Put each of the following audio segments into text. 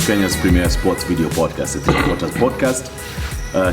Kenya's premier sports video podcast, the Three Quarters Podcast.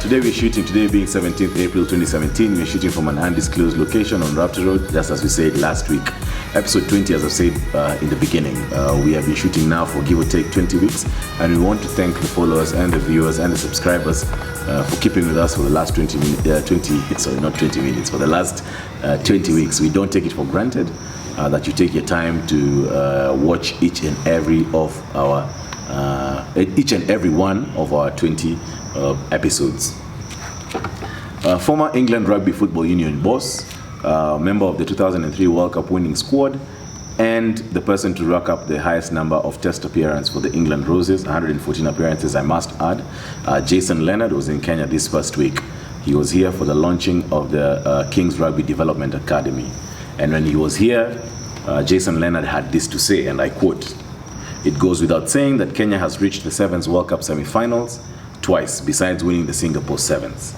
Today being 17th April 2017, we're shooting from an undisclosed location on Raptor Road, just as we said last week. Episode 20, as I said in the beginning, we have been shooting now for give or take 20 weeks, and we want to thank the followers and the viewers and the subscribers for keeping with us for the last 20 weeks. We don't take it for granted that you take your time to watch each and every one of our 20 episodes. Former England Rugby Football Union boss, member of the 2003 World Cup winning squad, and the person to rack up the highest number of test appearances for the England Roses, 114 appearances I must add. Jason Leonard was in Kenya this first week. He was here for the launching of the King's Rugby Development Academy. And when he was here, Jason Leonard had this to say, and I quote, "It goes without saying that Kenya has reached the Sevens World Cup semi-finals twice, besides winning the Singapore Sevens.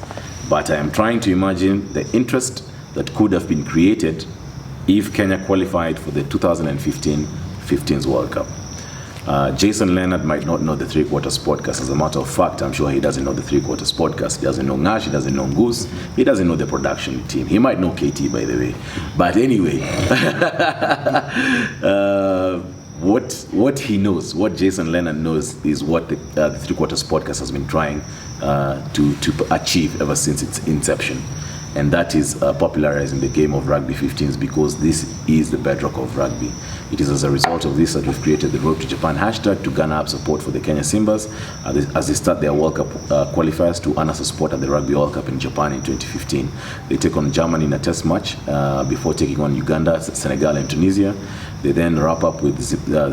But I am trying to imagine the interest that could have been created if Kenya qualified for the 2015 World Cup." Jason Leonard might not know the Three Quarters Podcast. As a matter of fact, I'm sure he doesn't know the Three Quarters Podcast. He doesn't know Ngash, he doesn't know Goose, he doesn't know the production team. He might know KT, by the way. But anyway, what he knows, what Jason Leonard knows, is what the Three Quarters Podcast has been trying to achieve ever since its inception. And that is popularizing the game of rugby 15s, because this is the bedrock of rugby. It is as a result of this that we've created the Road to Japan hashtag to garner up support for the Kenya Simbas as they start their World Cup qualifiers to honor support at the Rugby World Cup in Japan in 2015. They take on Germany in a test match before taking on Uganda, Senegal, and Tunisia. They then wrap up with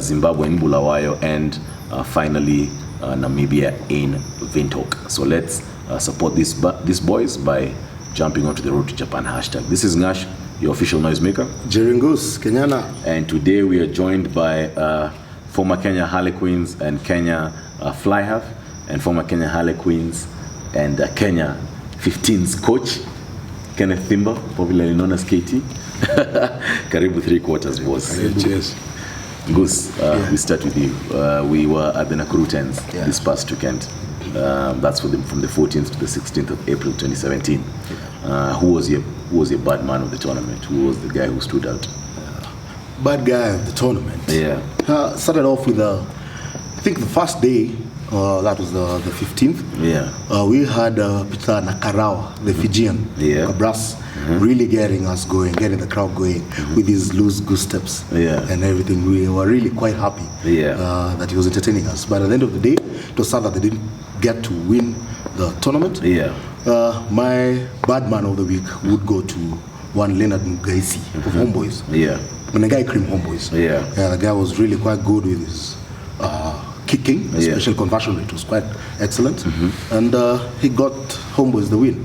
Zimbabwe in Bulawayo and finally Namibia in Windhoek. So let's support these boys by jumping onto the Road to Japan hashtag. This is Ngash, your official noisemaker. Jeringus, Kenyana. And today we are joined by former Kenya Harlequins and Kenya Fly Half, and former Kenya Harlequins and Kenya 15's coach, Kenneth Thimba, popularly known as KT. Karibu Three Quarters, boss. Cheers. Goose, we start with you. We were at the Nakuru Tens this past weekend. That's from the 14th to the 16th of April 2017. Who was your bad man of the tournament? Who was the guy who stood out? Bad guy of the tournament. Yeah. Started off with I think the first day, that was the 15th. Yeah. We had Peter Nakarawa, the Fijian, Cabras, really getting us going, getting the crowd going with his loose goose steps and everything. We were really quite happy that he was entertaining us. But at the end of the day, it was sad that they didn't get to win the tournament. Yeah. My bad man of the week would go to one Leonard Mugaisi of Homeboys. Yeah. When the guy cream Homeboys. Yeah. The guy was really quite good with his kicking, especially conversion rate was quite excellent. And he got Homeboys the win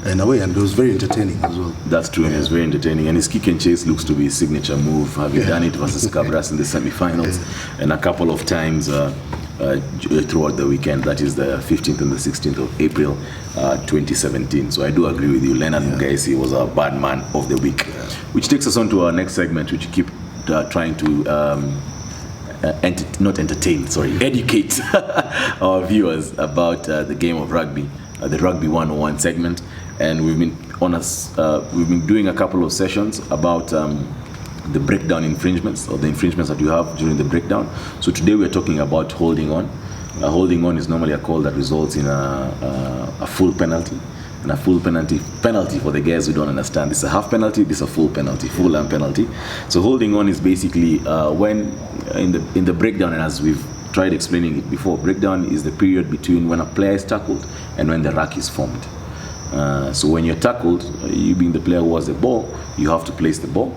in a way, and it was very entertaining as well. That's true, and it was very entertaining. And his kick and chase looks to be his signature move, having done it versus Cabras in the semi-finals and a couple of times throughout the weekend. That is the 15th and the 16th of April 2017. So I do agree with you. Leonard Mugaisi was our bad man of the week. Which takes us on to our next segment, which we keep trying to educate our viewers about the game of rugby, the Rugby 101 segment. And we've been doing a couple of sessions about the breakdown infringements, or the infringements that you have during the breakdown. So today we're talking about holding on. Holding on is normally a call that results in a full penalty. And a full penalty for the guys who don't understand. This is a half penalty, this is a full penalty, full and penalty. So holding on is basically when in the breakdown, and as we've tried explaining it before, breakdown is the period between when a player is tackled and when the rack is formed. So when you're tackled, you being the player who has the ball, you have to place the ball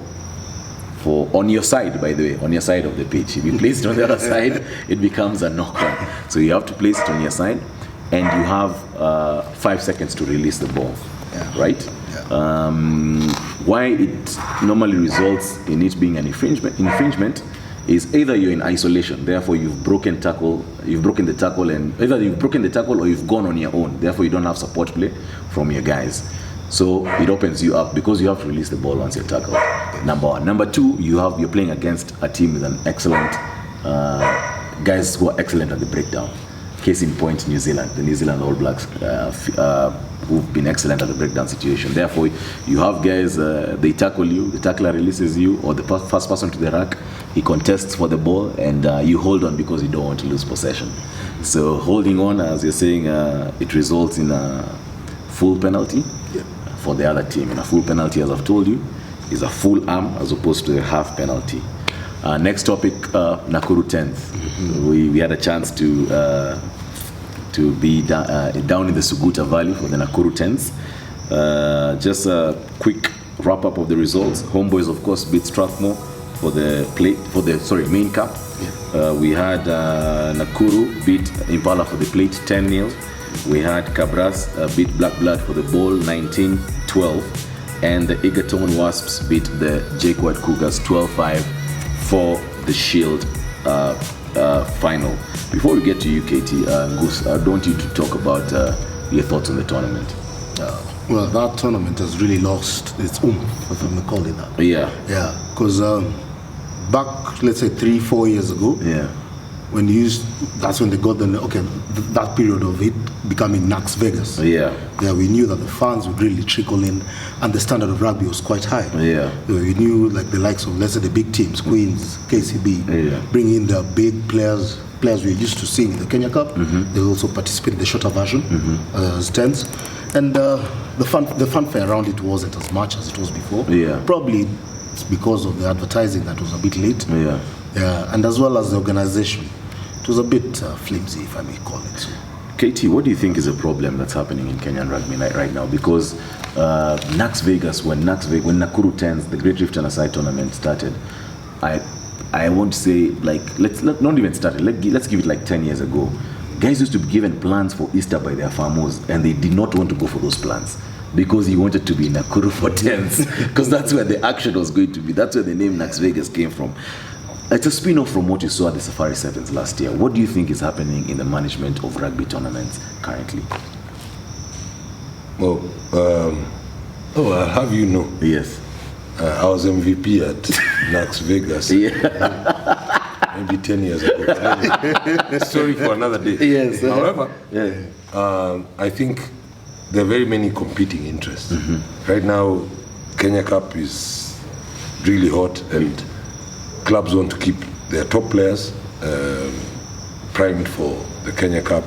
on your side, by the way, on your side of the pitch. If you place it on the other side, it becomes a knock-on. So you have to place it on your side, and you have 5 seconds to release the ball, right? Why it normally results in it being an infringement is either you're in isolation, therefore you've broken the tackle, and either you've broken the tackle or you've gone on your own, therefore you don't have support play from your guys. So it opens you up because you have to release the ball once you're tackled. Number one. Number two, you're playing against a team with an excellent guys who are excellent at the breakdown. Case in point, New Zealand, the New Zealand All Blacks, who've been excellent at the breakdown situation. Therefore, you have guys, they tackle you, the tackler releases you, or the first person to the rack, he contests for the ball, and you hold on because you don't want to lose possession. So holding on, as you're saying, it results in a full penalty for the other team. And a full penalty, as I've told you, is a full arm as opposed to a half penalty. Next topic, Nakuru 10th. We had a chance to be down in the Suguta Valley for the Nakuru 10th. Just a quick wrap up of the results. Homeboys, of course, beat Strathmore for the main cup. We had Nakuru beat Impala for the plate 10-0. We had Cabras beat Black Blood for the ball 19-12. And the Egerton Wasps beat the Jacquard Cougars 12-5 for the Shield final. Before we get to you, Katie, Goose, I want you to talk about your thoughts on the tournament. Well, that tournament has really lost its oomph, if I may call it that. Yeah. Yeah, because back, let's say 3-4 years ago, when that's when they got that period of it becoming Nax Vegas. Yeah, we knew that the fans would really trickle in, and the standard of rugby was quite high. We knew like the likes of, let's say, the big teams, Queens, KCB, bring in the big players we're used to seeing in the Kenya Cup. They also participate in the shorter version as 10s, and the fanfare around it wasn't as much as it was before. Probably it's because of the advertising that was a bit late. And as well as the organization, it was a bit flimsy, if I may call it so. Katie, what do you think is a problem that's happening in Kenyan rugby right now? Because Nax Vegas, when Nakuru 10s, the Great Rift and Aside tournament started, I won't say, like, let's not even started. Let's give it like 10 years ago. Guys used to be given plans for Easter by their farmers, and they did not want to go for those plans because he wanted to be in Nakuru for 10s, because that's where the action was going to be. That's where the name Nax Vegas came from. It's a spin-off from what you saw at the Safari Sevens last year. What do you think is happening in the management of rugby tournaments currently? Well, I'll have you know. Yes. I was MVP at Nax Vegas. Maybe 10 years ago. Story for another day. Yes. However, I think there are very many competing interests. Right now, Kenya Cup is really hot, and clubs want to keep their top players primed for the Kenya Cup.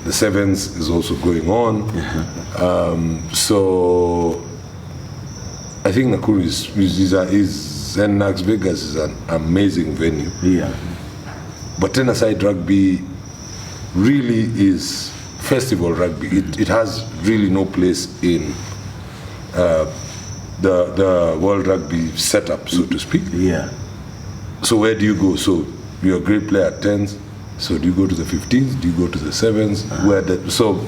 The Sevens is also going on. So I think Nakuru and Nax Vegas is an amazing venue. But 10-a-side rugby really is festival rugby. It has really no place in the world rugby setup, so to speak. So where do you go? So you're a great player at 10s, so do you go to the 15s? Do you go to the 7s? So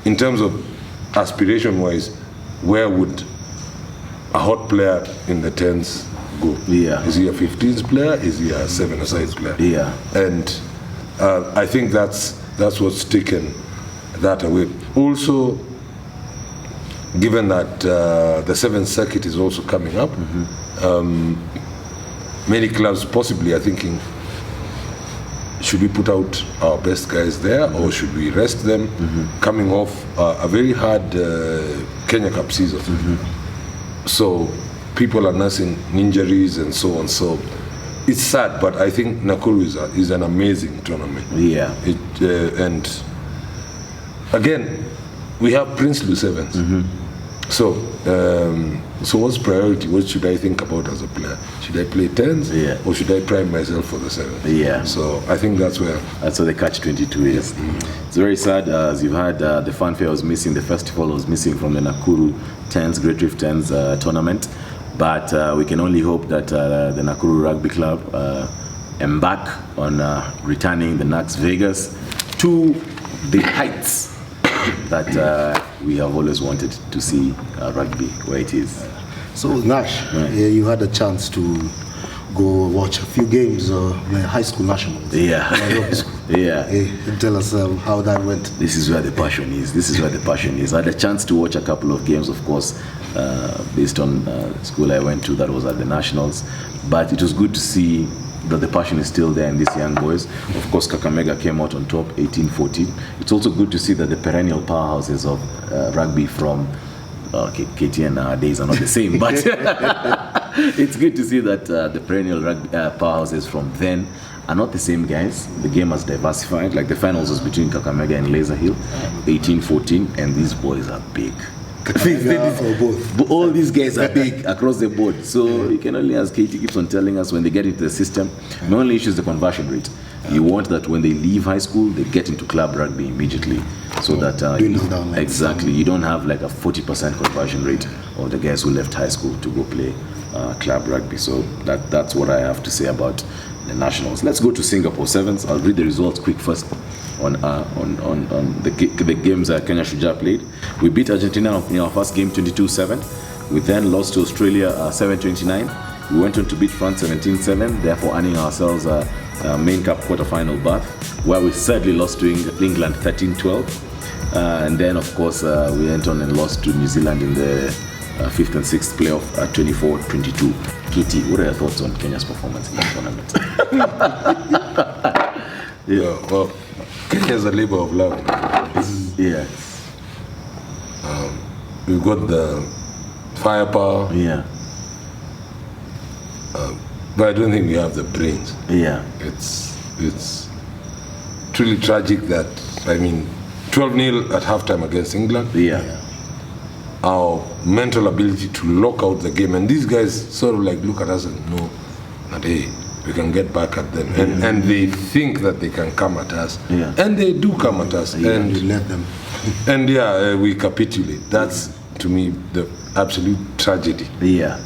in terms of aspiration-wise, where would a hot player in the 10s go? Is he a 15s player? Is he a 7-a-side player? And I think that's what's taken that away. Also, given that the 7th circuit is also coming up, many clubs possibly are thinking, should we put out our best guys there, or should we rest them, coming off a very hard Kenya Cup season? So people are nursing injuries and so on. So it's sad, but I think Nakuru is an amazing tournament. And again, we have princely 7s. So what's priority? What should I think about as a player? Should I play 10s, or should I prime myself for the 7s? So I think that's where the catch-22 is. It's very sad, as you've had the fanfare was missing, the festival was missing from the Nakuru 10s, Great Rift 10s tournament. But we can only hope that the Nakuru Rugby Club embark on returning the Nax Vegas to the heights that we have always wanted to see rugby where it is. So Nash, you had a chance to go watch a few games of the high school nationals. Tell us how that went. This is where the passion is. I had a chance to watch a couple of games, of course, based on school I went to that was at the nationals. But it was good to see that the passion is still there in these young boys. Of course, Kakamega came out on top, 18-14. It's also good to see that the perennial powerhouses of rugby from KTN nowadays are not the same, but it's good to see that the perennial rugby powerhouses from then are not the same guys. The game has diversified. Like the finals was between Kakamega and Laser Hill, 18-14, and these boys are big. All these guys are big across the board. So you can only, as Katie keeps on telling us, when they get into the system, the only issue is the conversion rate. You want that when they leave high school, they get into club rugby immediately, so that exactly you don't have like a 40% conversion rate of the guys who left high school to go play club rugby. So that's what I have to say about the nationals. Let's go to Singapore Sevens. I'll read the results quick first on the games Kenya Shujaa played. We beat Argentina in our first game 22-7. We then lost to Australia 7-29. We went on to beat France 17-7, therefore earning ourselves a main cup quarterfinal berth, where we sadly lost to England 13-12. And then of course we went on and lost to New Zealand in the 5th and 6th playoff 24-22. KT, what are your thoughts on Kenya's performance in that tournament? Yeah, well, Kenya is a labor of love. Yeah. We've got the firepower. Yeah. But I don't think we have the brains. Yeah. It's truly tragic that, 12-0 at halftime against England. Yeah. Our mental ability to lock out the game. And these guys sort of like look at us and know that, hey, we can get back at them. And they think that they can come at us. Yeah. And they do come at us. Yeah, and we let them. And we capitulate. That's, to me, the absolute tragedy. Yeah.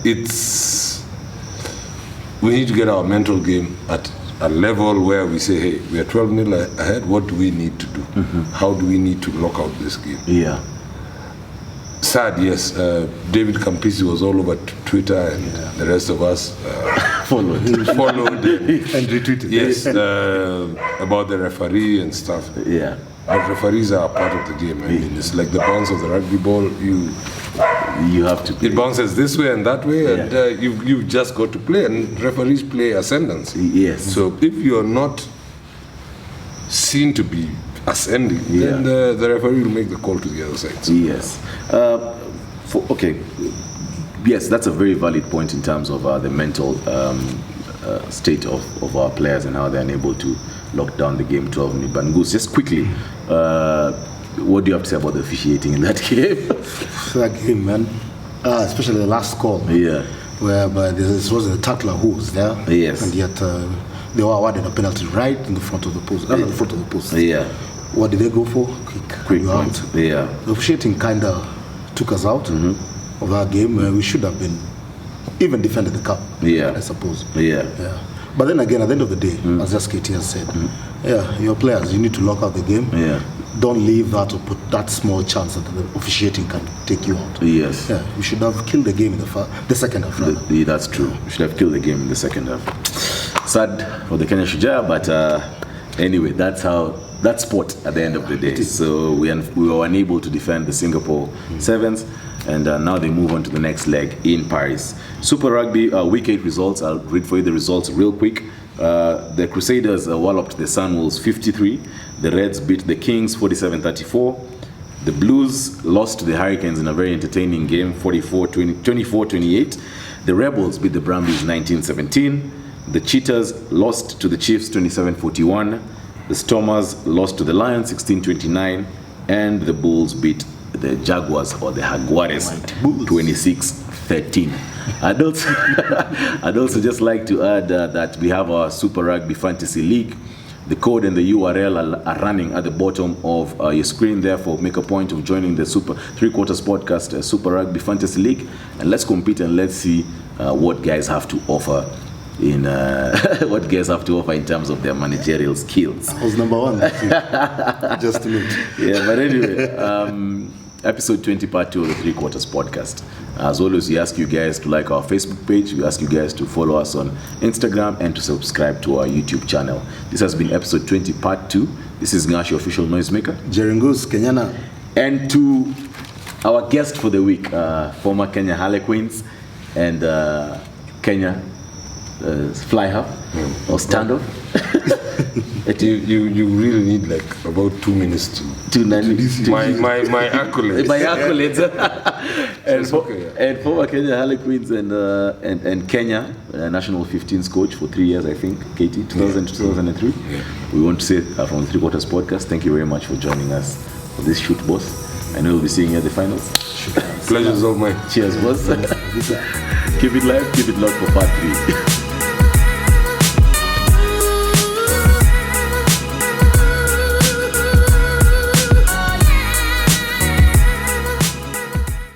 We need to get our mental game at a level where we say, hey, we are 12-0 ahead. What do we need to do? Mm-hmm. How do we need to lock out this game? Yeah. Sad, yes. David Campisi was all over Twitter, and the rest of us followed and retweeted. Yes, about the referee and stuff. Yeah. But referees are a part of the game. It's like the bounce of the rugby ball. You have to play. It bounces this way and that way, and you've just got to play. And referees play ascendancy. Yes. So if you're not seen to be ascending, then the referee will make the call to the other side. So, yes. Yes, that's a very valid point in terms of the mental state of our players and how they're unable to lock down the game 12-0. But Goose, just quickly, what do you have to say about the officiating in that game? That game, man, especially the last call. Yeah. Whereby this was a tackler who was there. Yes. And yet they were awarded a penalty right in the front of the post. In the front of the post. Yeah. What did they go for? Quick point. out. Yeah. The officiating kind of took us out of that game. We should have been even defended the cup. Yeah. I suppose. Yeah. But then again, at the end of the day, as just KT has said, your players, you need to lock out the game. Yeah. Don't leave that or put that small chance that the officiating can take you out. Yes. Yeah. We should have killed the game in the second half. That's true. We should have killed the game in the second half. Sad for the Kenya Shujaa, but anyway, that's sport at the end of the day. So we were unable to defend the Singapore Sevens, and now they move on to the next leg in Paris. Super Rugby Week 8 results. I'll read for you the results real quick. The Crusaders walloped the Sunwolves 53. The Reds beat the Kings 47-34. The Blues lost to the Hurricanes in a very entertaining game 24-28. The Rebels beat the Brumbies 19-17. The Cheetahs lost to the Chiefs 27-41. The Stormers lost to the Lions 16-29. And the Bulls beat the Jaguars or the Jaguares 26-13. I'd also just like to add that we have our Super Rugby Fantasy League. The code and the URL are running at the bottom of your screen. Therefore, make a point of joining the Super 3/4 podcast Super Rugby Fantasy League, and let's compete and let's see what guys have to offer in terms of their managerial skills. I was number one. Just to note. Yeah, but anyway, episode 20, part 2 of the 3/4 podcast. As always, we ask you guys to like our Facebook page. We ask you guys to follow us on Instagram and to subscribe to our YouTube channel. This has been episode 20, part 2. This is Ngash, your official noisemaker. Jeringus, Kenyana. And to our guest for the week, former Kenya Harlequins and Kenya fly half or standoff. You really need like about 2 minutes to my accolades. My accolades. And okay, former Kenya Harlequins and Kenya national 15s coach for 3 years, I think, Katie, 2000 to 2003. Yeah. We want to say from the Three Quarters podcast, thank you very much for joining us for this shoot, boss. I know we'll be seeing you at the finals. Pleasure's all mine. Cheers, boss. Keep it live, keep it locked for part 3.